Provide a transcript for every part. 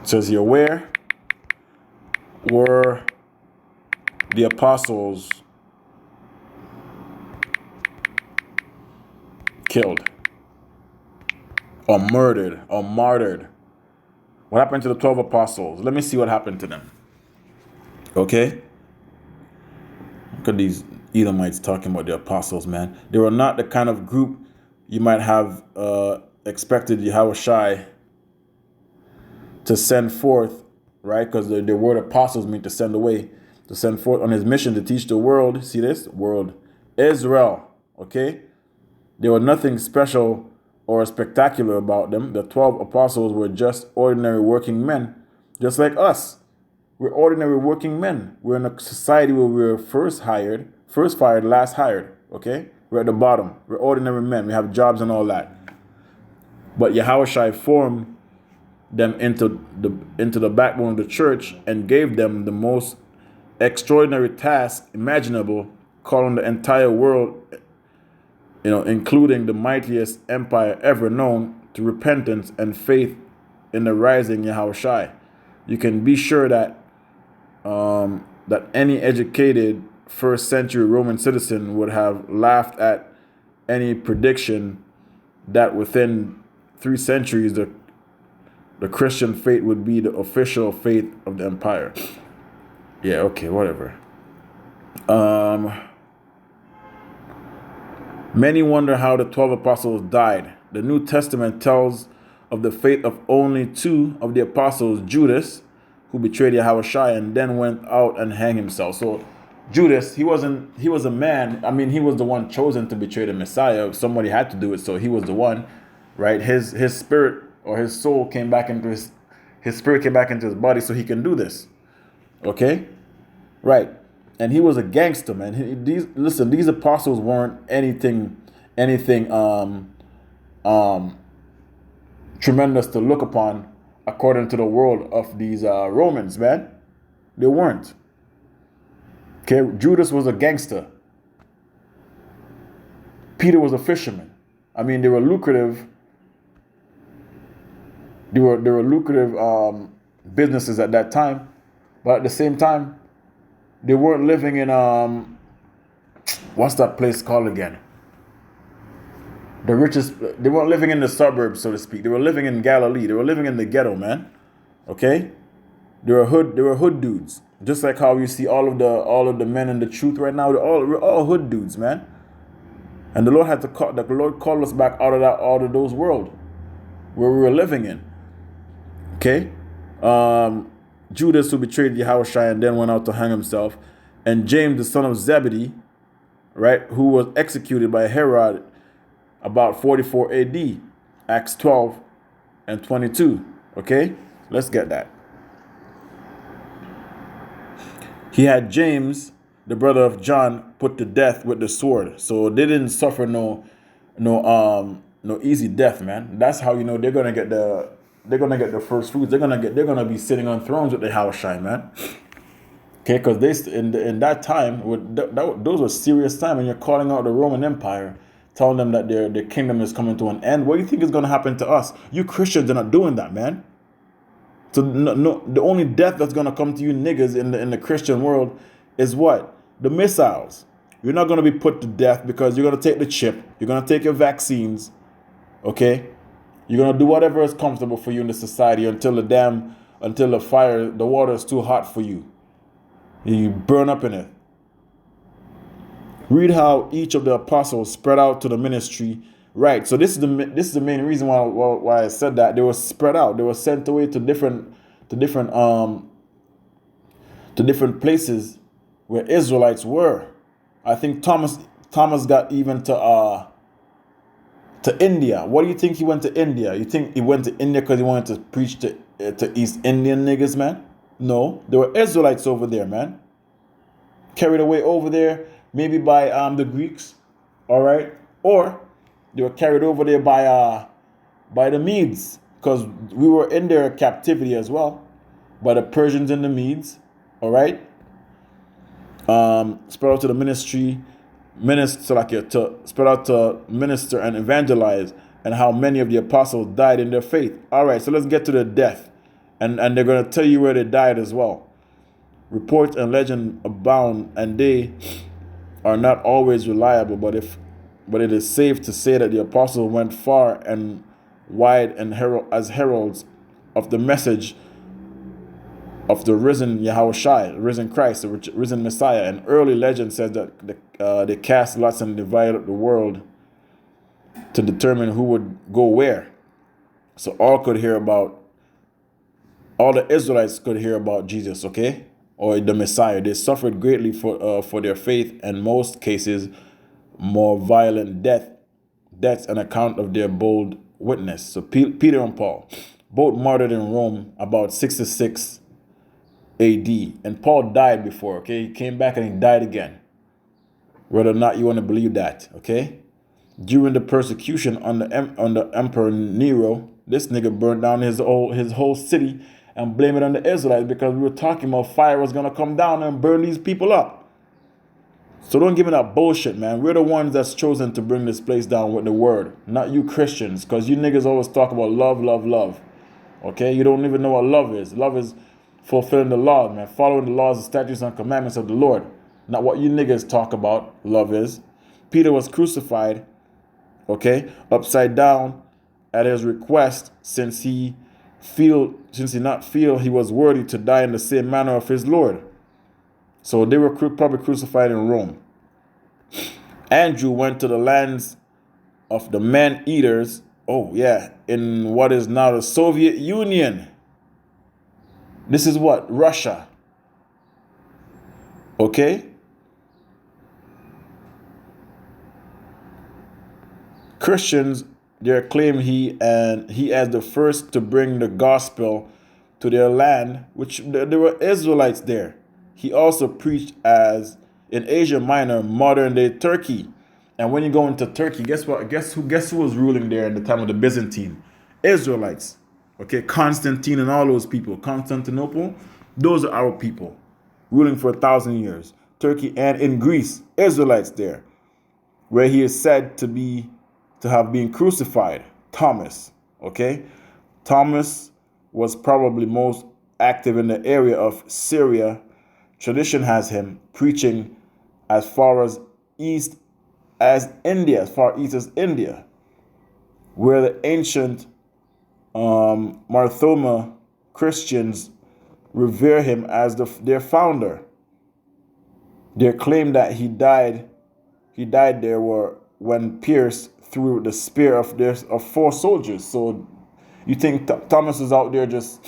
It says here, where were the apostles killed or murdered or martyred? What happened to the 12 apostles? Let me see what happened to them. Okay? Look at these Edomites talking about the apostles, man. They were not the kind of group you might have expected Yahushai to send forth, right? Because the word apostles mean to send away, to send forth on his mission to teach the world. See this? World. Israel. Okay? There was nothing special or spectacular about them. The 12 apostles were just ordinary working men, just like us. We're ordinary working men. We're in a society where we were first fired, last hired. Okay? We're at the bottom. We're ordinary men. We have jobs and all that. But Yahushua formed them into the backbone of the church and gave them the most extraordinary task imaginable, calling the entire world, including the mightiest empire ever known, to repentance and faith in the rising Yahushua. You can be sure that that any educated first century Roman citizen would have laughed at any prediction that within 3 centuries the Christian faith would be the official faith of the empire. Yeah, okay, whatever. Many wonder how the 12 apostles died. The New Testament tells of the fate of only 2 of the apostles, Judas, who betrayed Yahushua and then went out and hanged himself. So Judas, he was a man. I mean, he was the one chosen to betray the Messiah. Somebody had to do it, so he was the one, right? His spirit or his soul came back into his spirit came back into his body so he can do this. Okay? Right. And he was a gangster, man. These apostles weren't anything tremendous to look upon according to the world of these Romans, man. They weren't. Okay, Judas was a gangster. Peter was a fisherman. I mean, they were lucrative. They were lucrative businesses at that time, but at the same time, they weren't living in what's that place called again? The richest. They weren't living in the suburbs, so to speak. They were living in Galilee. They were living in the ghetto, man. Okay, they were hood dudes. Just like how you see all of the men in the truth right now. We're all hood dudes, man. And the Lord called us back out of those world where we were living in. Okay, Judas, who betrayed Yahushua and then went out to hang himself, and James, the son of Zebedee, right, who was executed by Herod about 44 AD, Acts 12 and 22. Okay, let's get that. He had James, the brother of John, put to death with the sword. So they didn't suffer no easy death, man. That's how they're gonna get the first fruits. They're gonna be sitting on thrones with the Yahushua, man. Okay, because in that time, those were serious time, and you're calling out the Roman Empire, telling them that their kingdom is coming to an end. What do you think is gonna happen to us? You Christians are not doing that, man. So no, the only death that's gonna come to you niggas in the Christian world is what? The missiles. You're not gonna be put to death because you're gonna take the chip. You're gonna take your vaccines. Okay, you're gonna do whatever is comfortable for you in the society until the water is too hot for you. You burn up in it. Read how each of the apostles spread out to the ministry. Right. So this is the main reason why I said that. They were spread out. They were sent away to different places where Israelites were. I think Thomas got even to India. What do you think he went to India? You think he went to India because he wanted to preach to East Indian niggas, man? No, there were Israelites over there, man. Carried away over there, maybe by the Greeks, all right, or they were carried over there by the Medes, because we were in their captivity as well, by the Persians and the Medes, all right. Spread out to the ministry, spread out to minister and evangelize, and how many of the apostles died in their faith. All right, so let's get to the death. and they're going to tell you where they died as well. Reports and legend abound, and they are not always reliable, but it is safe to say that the apostles went far and wide and as heralds of the message of the risen Yahushua, risen Christ, the risen Messiah. And early legend says that they cast lots and divided the world to determine who would go where. So all the Israelites could hear about Jesus, okay, or the Messiah. They suffered greatly for their faith, and most cases, more violent deaths on account of their bold witness. So Peter and Paul, both martyred in Rome about 66 AD, and Paul died before. Okay, he came back and he died again. Whether or not you want to believe that, okay. During the persecution under Emperor Nero, this nigga burned down his whole city and blamed it on the Israelites because we were talking about fire was gonna come down and burn these people up. So don't give me that bullshit, man. We're the ones that's chosen to bring this place down with the word, not you Christians, because you niggas always talk about love, love, love. Okay, you don't even know what love is. Love is fulfilling the law, man, following the laws, the statutes, and commandments of the Lord. Not what you niggas talk about love is. Peter was crucified, okay, upside down at his request, since he did not feel he was worthy to die in the same manner of his Lord. So they were probably crucified in Rome. Andrew went to the lands of the man-eaters, in what is now the Soviet Union. This is what? Russia. Okay? Christians, they claim he as the first to bring the gospel to their land, which there were Israelites there. He also preached as in Asia Minor, modern day Turkey. And when you go into Turkey, guess what? Guess who was ruling there in the time of the Byzantine? Israelites. Okay, Constantine and all those people. Constantinople, those are our people, ruling for 1,000 years. Turkey and in Greece, Israelites there, where he is said to have been crucified. Thomas. Okay, Thomas was probably most active in the area of Syria. Tradition has him preaching as far east as India, where the ancient Marthoma Christians revere him as their founder. Their claim that he died there when pierced through the spear of 4 soldiers. So you think Thomas was out there just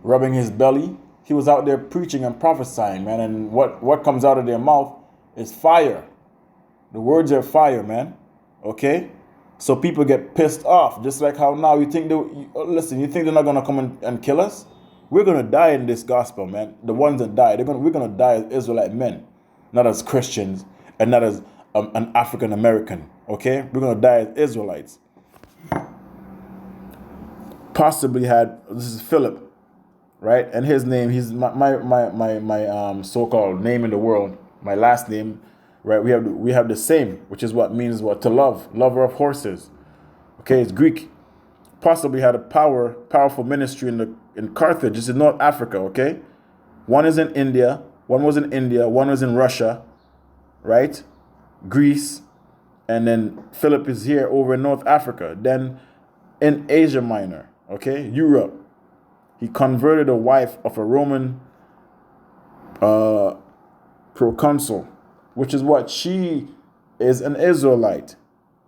rubbing his belly? He was out there preaching and prophesying, man. And what comes out of their mouth is fire. The words are fire, man. Okay? So people get pissed off. Just like how now you think you think they're not going to come and kill us? We're going to die in this gospel, man. The ones that die, we're going to die as Israelite men, not as Christians and not as an African American. Okay? We're going to die as Israelites. Possibly this is Philip, right? And his name, he's my so-called name in the world, my last name, right? We have the same, which is what means what? To love, lover of horses. Okay, it's Greek. Possibly had a powerful ministry in Carthage. This is North Africa, okay? One was in India, one was in Russia, right? Greece, and then Philip is here over in North Africa. Then in Asia Minor, okay, Europe. He converted a wife of a Roman proconsul, which is what? She is an Israelite.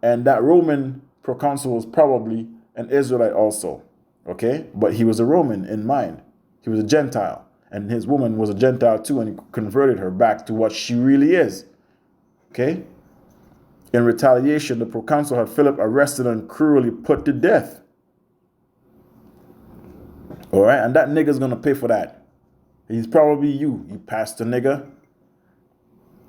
And that Roman proconsul was probably an Israelite also. Okay? But he was a Roman in mind. He was a Gentile. And his woman was a Gentile too, and he converted her back to what she really is. Okay? In retaliation, the proconsul had Philip arrested and cruelly put to death. All right, and that nigga's gonna pay for that. He's probably you pastor nigga.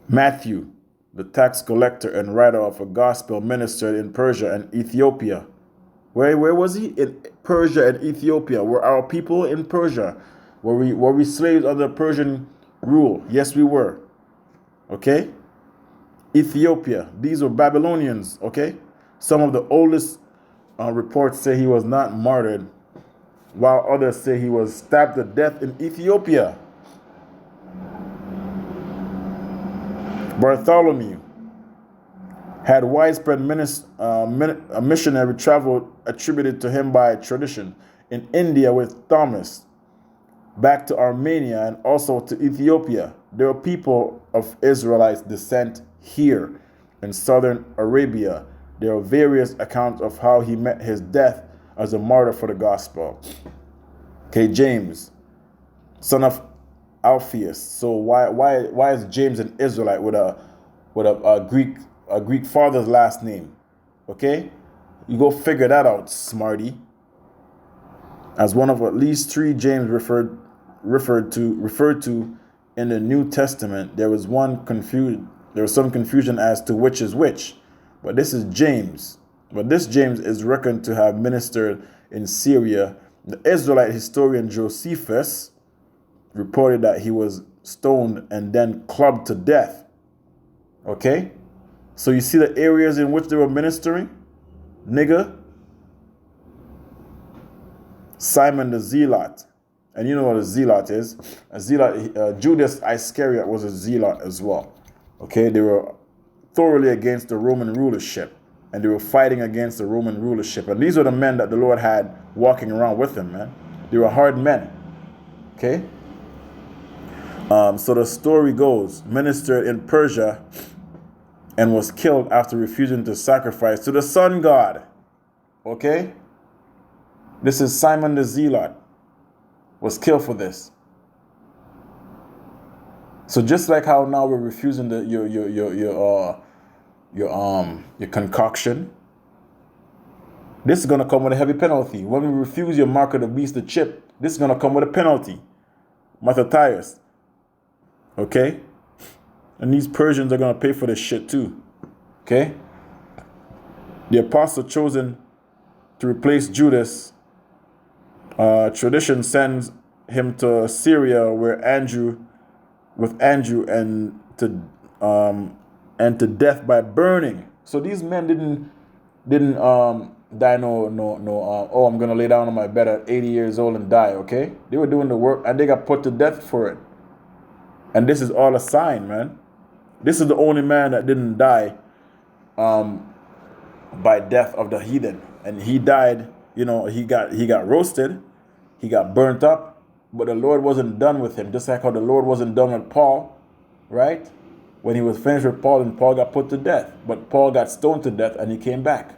Matthew, the tax collector and writer of a gospel, ministered in Persia and Ethiopia. Where was he? In Persia and Ethiopia. Were our people in Persia? Were we slaves under Persian rule? Yes, we were. Okay? Ethiopia. These were Babylonians. Okay? Some of the oldest reports say he was not martyred while others say he was stabbed to death in Ethiopia. Bartholomew had widespread missionary travel attributed to him by tradition in India with Thomas, back to Armenia and also to Ethiopia. There are people of Israelites descent here in southern Arabia. There are various accounts of how he met his death as a martyr for the gospel. Okay, James, son of Alphaeus. So why is James an Israelite with a Greek father's last name? Okay, you go figure that out, smarty. As one of at least three James referred to in the New Testament, there was some confusion as to which is which. But this is James. But this James is reckoned to have ministered in Syria. The Israelite historian Josephus reported that he was stoned and then clubbed to death. Okay? So you see the areas in which they were ministering? Nigga. Simon the Zealot. And you know what a zealot is. A zealot, Judas Iscariot was a zealot as well. Okay? They were thoroughly against the Roman rulership. And they were fighting against the Roman rulership. And these are the men that the Lord had walking around with him, man. They were hard men. Okay? So the story goes, ministered in Persia and was killed after refusing to sacrifice to the sun god. Okay? This is Simon the Zealot. Was killed for this. So just like how now we're refusing your concoction, this is gonna come with a heavy penalty. When we refuse your mark of the beast, the chip, this is gonna come with a penalty. Mattathias. Okay? And these Persians are gonna pay for this shit too. Okay? The apostle chosen to replace Judas, tradition sends him to Syria with Andrew and to death by burning. So these men didn't die oh, I'm gonna lay down on my bed at 80 years old and die. Okay? They were doing the work and they got put to death for it. And this is all a sign, man. This is the only man that didn't die by death of the heathen. And he died, he got roasted, he got burnt up, but the Lord wasn't done with him. Just like how the Lord wasn't done with Paul, right? When he was finished with Paul and Paul got put to death. But Paul got stoned to death and he came back.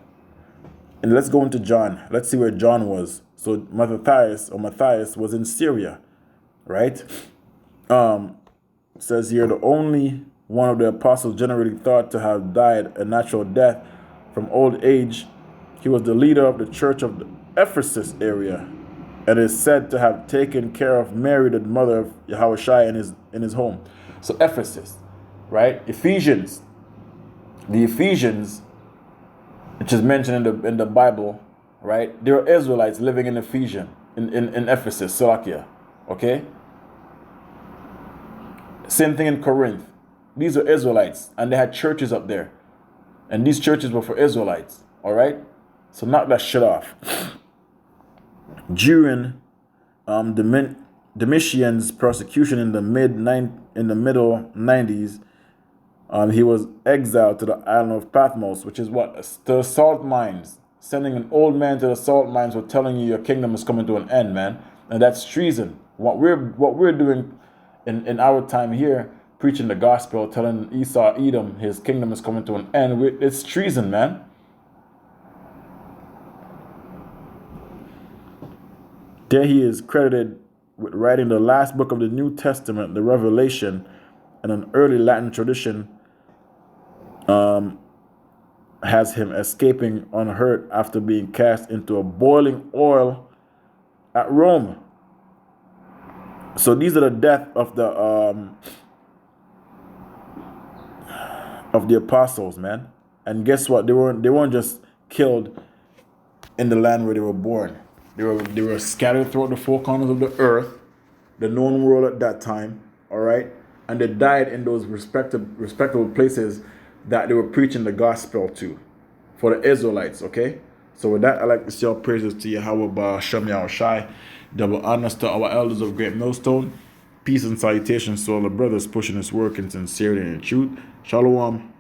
And let's go into John. Let's see where John was. So Matthias was in Syria, right? It says here, the only one of the apostles generally thought to have died a natural death from old age. He was the leader of the church of the Ephesus area and is said to have taken care of Mary, the mother of Yahushua, in his home. So Ephesus, right? Ephesians. The Ephesians, which is mentioned in the Bible, right? There are Israelites living in in Ephesus, Salakia. Okay? Same thing in Corinth. These are Israelites, and they had churches up there. And these churches were for Israelites. Alright? So knock that shit off. During Domitian's persecution in the middle 90s, he was exiled to the island of Patmos, which is what? The salt mines. Sending an old man to the salt mines for telling you your kingdom is coming to an end, man. And that's treason. What we're doing in our time here, preaching the gospel, telling Esau, Edom, his kingdom is coming to an end, it's treason, man. There he is credited with writing the last book of the New Testament, the Revelation, and an early Latin tradition has him escaping unhurt after being cast into a boiling oil at Rome. So these are the death of the apostles, man. And guess what? They weren't just killed in the land where they were born. They were scattered throughout the four corners of the earth, the known world at that time. All right, and they died in those respectable places that they were preaching the gospel to, for the Israelites. Okay, So with that, I'd like to say all praises to Yahweh Ba'Shem Yahushai. Double honors to our elders of Great Millstone. Peace and salutations to all the brothers pushing this work in sincerity and in truth. Shalom.